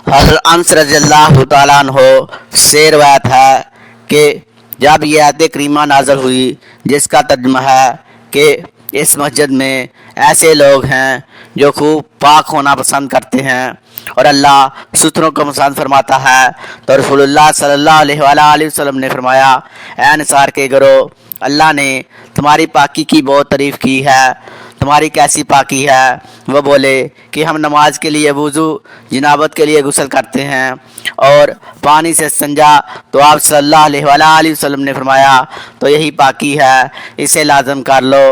हज़रत अनस रज़ियल्लाहु ताला अन्हो से रवायत है कि जब ये आयत करीमा नाज़िल हुई जिसका तर्जुमा है कि इस मस्जिद में ऐसे लोग हैं जो खूब पाक होना पसंद करते हैं और अल्लाह सुथरों को पसंद फरमाता है, तो रसूलुल्लाह सल्लल्लाहु अलैहि वसल्लम ने फरमाया, ऐ निसार के घरो, अल्लाह ने तुम्हारी पाकी की बहुत तारीफ़ की है। तुम्हारी कैसी पाकी है? वो बोले कि हम नमाज के लिए वुज़ू, जनाबत के लिए गुस्ल करते हैं और पानी से संजा। तो आप सल्लल्लाहु अलैहि वसल्लम ने फरमाया, तो यही पाकी है, इसे लाज़म कर लो।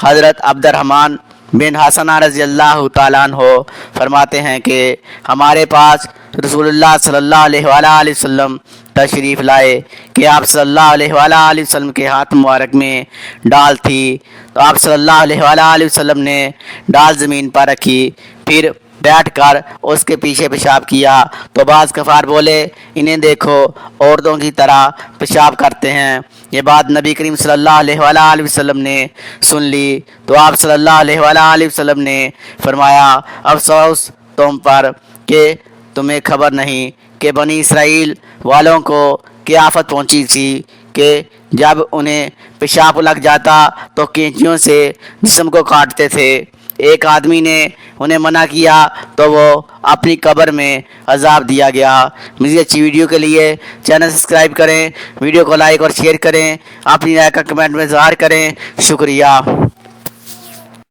हज़रत अब्दुर्रहमान बिन हसन रज़ियल्लाहु ताला अन्हो फरमाते हैं कि हमारे पास रसूलुल्लाह सल्लल्लाहु अलैहि वसल्लम तशरीफ़ लाए कि आप सल्लल्लाहु अलैहि वसल्लम के हाथ मुबारक में डाल थी, तो आप सल्लल्लाहु अलैहि वसल्लम ने डाल ज़मीन पर रखी, फिर बैठकर उसके पीछे पेशाब किया। तो बाज़ कफ़ार बोले, इन्हें देखो औरतों की तरह पेशाब करते हैं। ये बात नबी करीम सल्लल्लाहु अलैहि वसल्लम ने सुन ली, तो आप सल्लल्लाहु अलैहि वसल्लम ने फरमाया, अफसोस तुम पर कि तुम्हें खबर नहीं कि बनी इसराइल वालों को क्या आफत पहुंची थी कि जब उन्हें पेशाब लग जाता तो कैंचियों से जिस्म को काटते थे। एक आदमी ने उन्हें मना किया तो वो अपनी कब्र में अजाब दिया गया। मज़ीद अच्छी वीडियो के लिए चैनल सब्सक्राइब करें, वीडियो को लाइक और शेयर करें, अपनी राय का कमेंट में इज़हार करें। शुक्रिया।